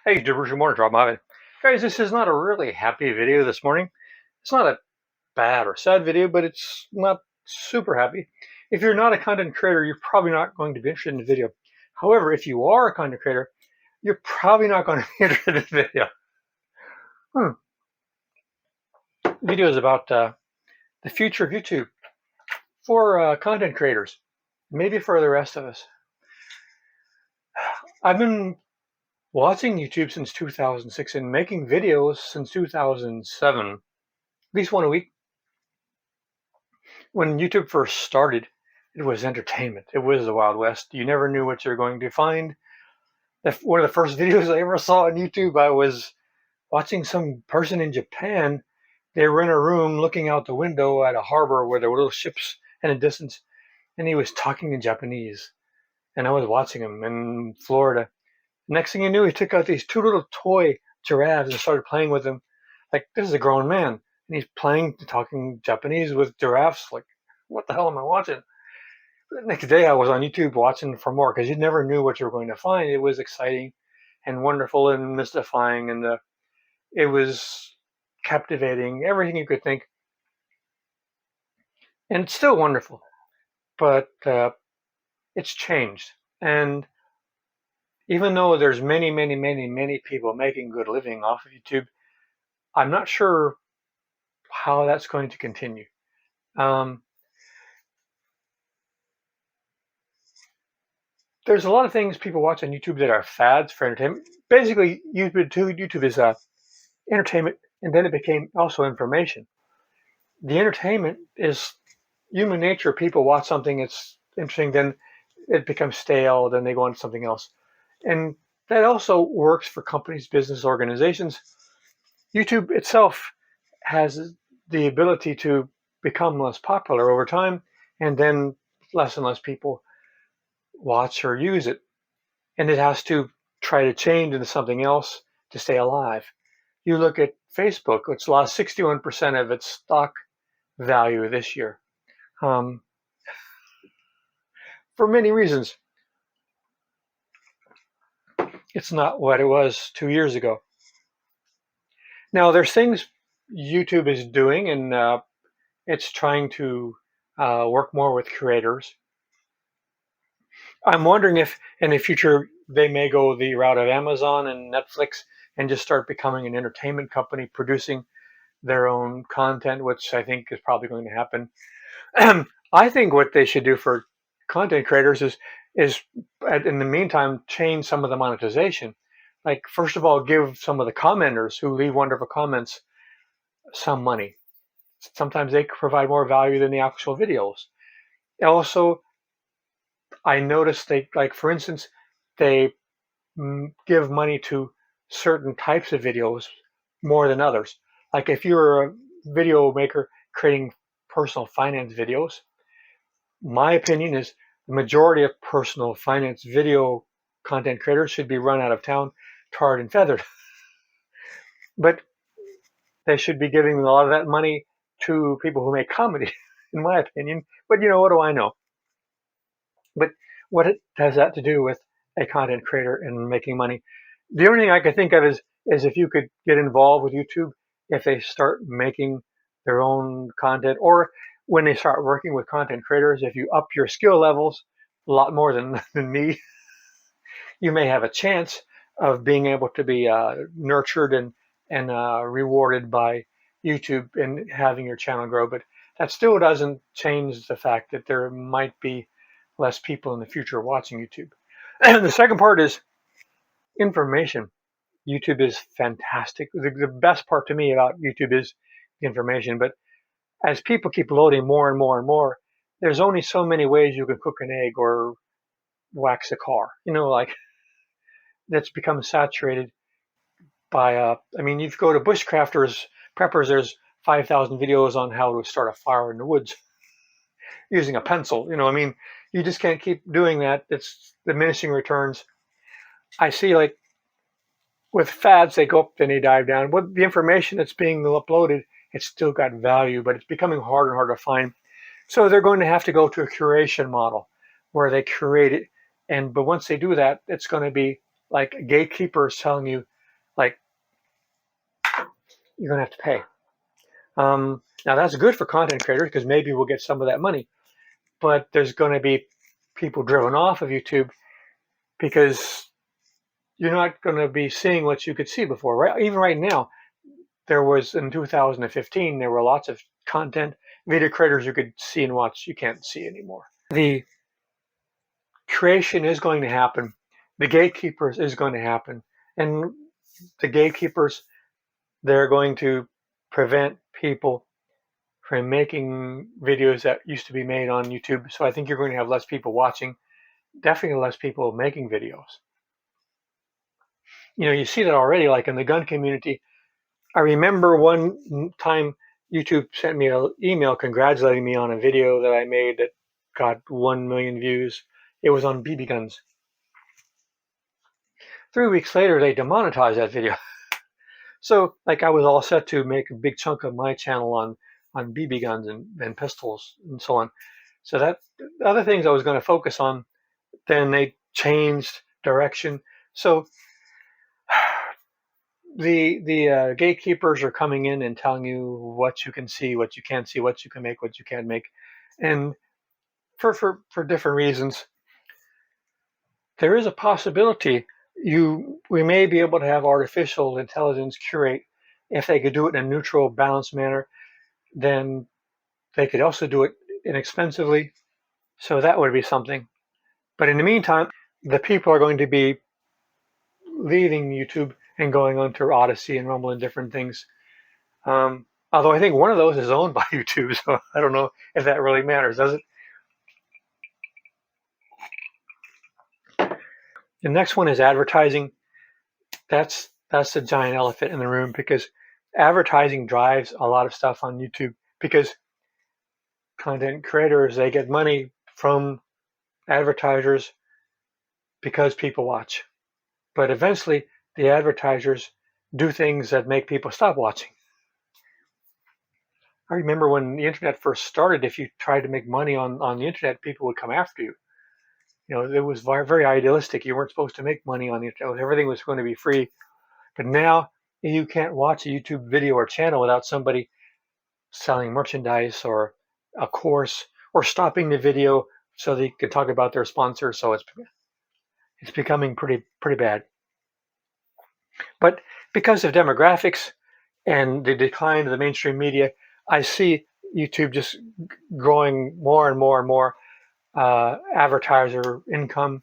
Hey, YouTubers, good morning, Robb. Guys, this is not a really happy video this morning. It's not a bad or sad video, but it's not super happy. If you're not a content creator, you're probably not going to be interested in the video. However, if you are a content creator, you're probably not going to be interested in the video. Video is about the future of YouTube for content creators, maybe for the rest of us. I've been watching YouTube since 2006 and making videos since 2007, at least one a week. When YouTube first started, it was entertainment. It was the Wild West. You never knew what you're going to find. One of the first videos I ever saw on YouTube, I was watching some person in Japan. They were in a room looking out the window at a harbor where there were little ships in the distance, and he was talking in Japanese. And I was watching him in Florida. Next thing you knew, he took out these two little toy giraffes and started playing with them. Like, this is a grown man, and he's talking Japanese with giraffes. Like, what the hell am I watching? The next day, I was on YouTube watching for more because you never knew what you were going to find. It was exciting and wonderful and mystifying, and it was captivating, everything you could think. And it's still wonderful, but it's changed. And even though there's many people making good living off of YouTube, I'm not sure how that's going to continue. There's a lot of things people watch on YouTube that are fads for entertainment. Basically, YouTube is entertainment, and then it became also information. The entertainment is human nature. People watch something that's interesting, then it becomes stale, then they go on to something else. And that also works for companies, business organizations. YouTube itself has the ability to become less popular over time, and then less and less people watch or use it. And it has to try to change into something else to stay alive. You look at Facebook, which lost 61% of its stock value this year um, for many reasons. It's not what it was 2 years ago. Now, there's things YouTube is doing, and it's trying to work more with creators. I'm wondering if in the future they may go the route of Amazon and Netflix and just start becoming an entertainment company producing their own content, which I think is probably going to happen. I think what they should do for content creators is in the meantime change some of the monetization. Like, first of all, give some of the commenters who leave wonderful comments some money. Sometimes they provide more value than the actual videos. Also, I noticed like, for instance, they give money to certain types of videos more than others. Like, if you're a video maker creating personal finance videos, my opinion is the majority of personal finance video content creators should be run out of town, tarred and feathered. But they should be giving a lot of that money to people who make comedy, in my opinion. But what do I know? But what has that to do with a content creator and making money? The only thing I could think of is if you could get involved with YouTube, if they start making their own content, or when they start working with content creators, if you up your skill levels a lot more than me, you may have a chance of being able to be nurtured and rewarded by YouTube and having your channel grow. But that still doesn't change the fact that there might be less people in the future watching YouTube. And the second part is information. YouTube is fantastic. The best part to me about YouTube is the information. But as people keep loading more and more and more, there's only so many ways you can cook an egg or wax a car. Like, that's become saturated by. I mean, you go to bushcrafters, preppers. There's 5,000 videos on how to start a fire in the woods using a pencil. I mean, you just can't keep doing that. It's diminishing returns. I see, like, with fads, they go up, then they dive down. What the information that's being uploaded, it's still got value, but it's becoming harder and harder to find. So they're going to have to go to a curation model where they curate it. But once they do that, it's going to be like gatekeepers telling you you're going to have to pay. Now that's good for content creators because maybe we'll get some of that money, but there's going to be people driven off of YouTube because you're not going to be seeing what you could see before, right? Even right now, there was in 2015, there were lots of content video creators you could see and watch you can't see anymore. The creation is going to happen. The gatekeepers is going to happen. And the gatekeepers, they're going to prevent people from making videos that used to be made on YouTube. So I think you're going to have less people watching, definitely less people making videos. You see that already, like in the gun community. I remember one time YouTube sent me an email congratulating me on a video that I made that got 1 million views. It was on BB guns. 3 weeks later, they demonetized that video. So, like, I was all set to make a big chunk of my channel on BB guns and pistols and so on. So that other things I was going to focus on, then they changed direction. So the gatekeepers are coming in and telling you what you can see, what you can't see, what you can make, what you can't make, and for different reasons. There is a possibility we may be able to have artificial intelligence curate. If they could do it in a neutral, balanced manner, then they could also do it inexpensively. So that would be something. But in the meantime, the people are going to be leaving YouTube and going on to Odyssey and Rumble and different things. Although I think one of those is owned by YouTube, so I don't know if that really matters, does it? The next one is advertising. That's the giant elephant in the room because advertising drives a lot of stuff on YouTube because content creators, they get money from advertisers because people watch. But eventually, the advertisers do things that make people stop watching. I remember when the internet first started, if you tried to make money on the internet, people would come after you. It was very idealistic. You weren't supposed to make money on the internet. Everything was going to be free. But now you can't watch a YouTube video or channel without somebody selling merchandise or a course or stopping the video so they can talk about their sponsor. So it's becoming pretty bad. But because of demographics and the decline of the mainstream media, I see YouTube just growing more and more and more advertiser income.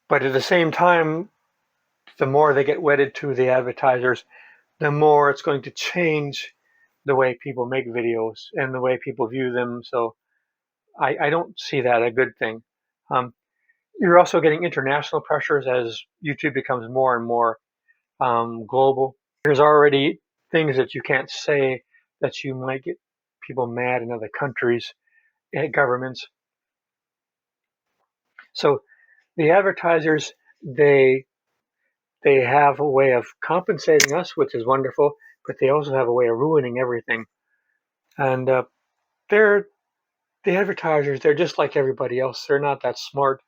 But at the same time, the more they get wedded to the advertisers, the more it's going to change the way people make videos and the way people view them. So I don't see that a good thing. You're also getting international pressures as YouTube becomes more and more global. There's already things that you can't say that you might get people mad in other countries, governments. So the advertisers, they have a way of compensating us, which is wonderful, but they also have a way of ruining everything. And they're the advertisers. They're just like everybody else. They're not that smart.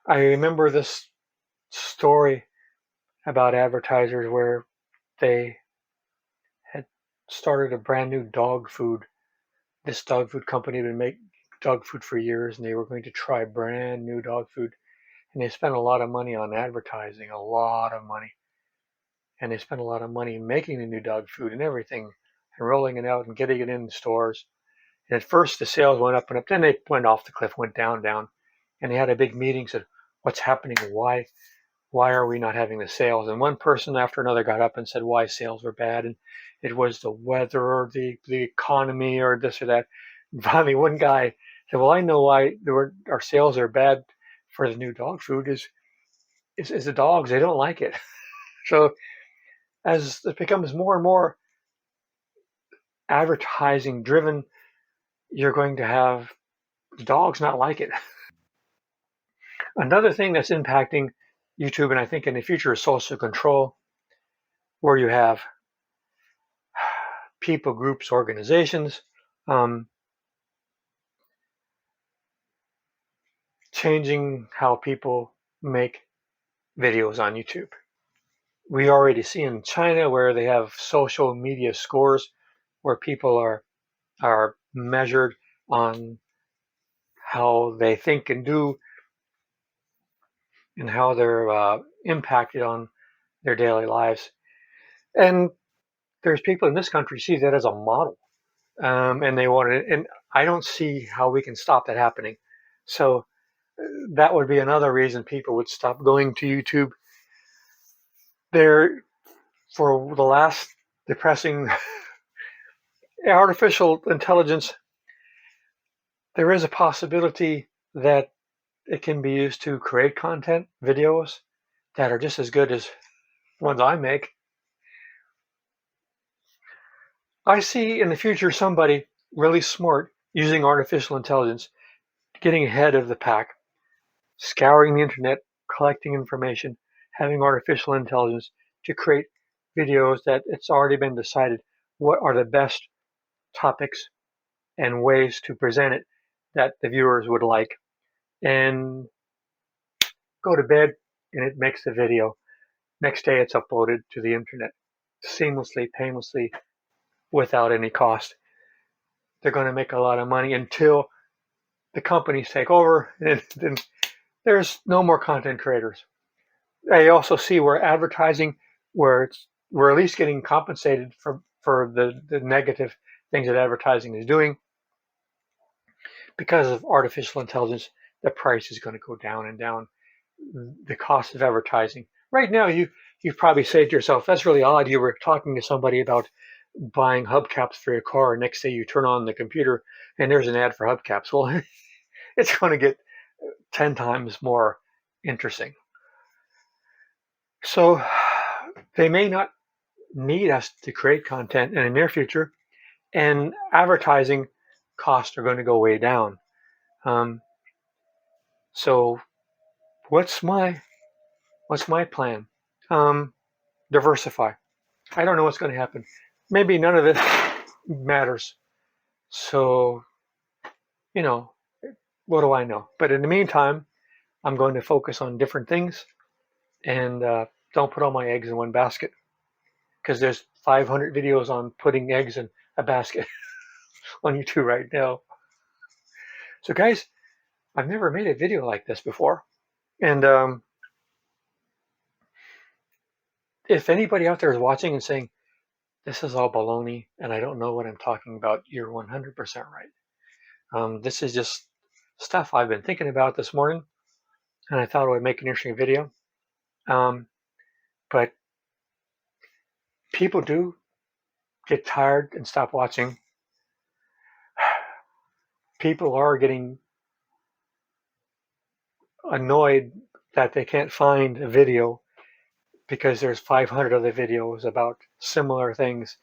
I remember this story about advertisers where they had started a brand new dog food. This dog food company had been making dog food for years, and they were going to try brand new dog food. And they spent a lot of money on advertising, a lot of money. And they spent a lot of money making the new dog food and everything, and rolling it out and getting it in the stores. And at first the sales went up and up, then they went off the cliff, went down. And they had a big meeting, said, what's happening? Why are we not having the sales? And one person after another got up and said why sales were bad, and it was the weather or the economy or this or that. And finally, one guy said, "Well, I know why our sales are bad for the new dog food is the dogs. They don't like it." So as it becomes more and more advertising driven, you're going to have dogs not like it. Another thing that's impacting YouTube, and I think in the future, is social control, where you have people, groups, organizations changing how people make videos on YouTube. We already see in China where they have social media scores where people are measured on how they think and do and how they're impacted on their daily lives. And there's people in this country see that as a model, and they want it. And I don't see how we can stop that happening. So that would be another reason people would stop going to YouTube. There, for the last depressing artificial intelligence, there is a possibility that it can be used to create content, videos that are just as good as ones I make. I see in the future somebody really smart using artificial intelligence, getting ahead of the pack, scouring the internet, collecting information, having artificial intelligence to create videos that it's already been decided what are the best topics and ways to present it that the viewers would like, and go to bed and it makes the video. Next day it's uploaded to the internet seamlessly, painlessly, without any cost. They're going to make a lot of money until the companies take over, and then there's no more content creators. I also see where advertising, where we're at least getting compensated for the negative things that advertising is doing. Because of artificial intelligence, the price is going to go down and down. The cost of advertising. Right now, you probably say to yourself, that's really odd. You were talking to somebody about buying hubcaps for your car, and next day you turn on the computer and there's an ad for hubcaps. Well, it's going to get 10 times more interesting. So they may not need us to create content in the near future, and advertising costs are going to go way down. So what's my plan? Diversify. I don't know what's going to happen. Maybe none of it matters. So, what do I know? But in the meantime, I'm going to focus on different things, and don't put all my eggs in one basket, because there's 500 videos on putting eggs in a basket on YouTube right now. So guys, I've never made a video like this before. And if anybody out there is watching and saying, this is all baloney and I don't know what I'm talking about, you're 100% right. This is just stuff I've been thinking about this morning, and I thought I would make an interesting video. But people do get tired and stop watching. People are getting annoyed that they can't find a video because there's 500 other videos about similar things.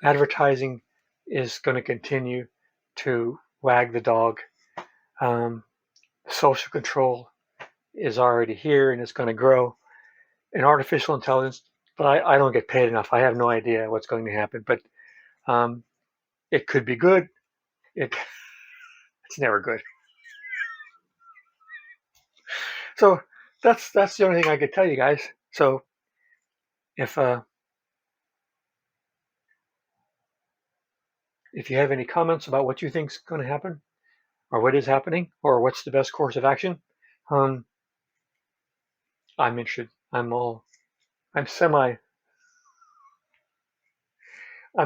Advertising is going to continue to wag the dog. Social control is already here and it's going to grow. And artificial intelligence, but I don't get paid enough. I have no idea what's going to happen, but it could be good. It's never good. So that's the only thing I could tell you guys. So if you have any comments about what you think is going to happen, or what is happening, or what's the best course of action, I'm interested. I'm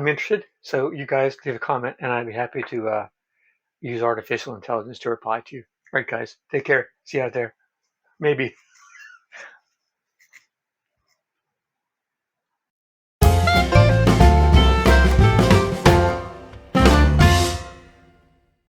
interested. So you guys leave a comment, and I'd be happy to use artificial intelligence to reply to you. All right, guys, take care. See you out there. Maybe.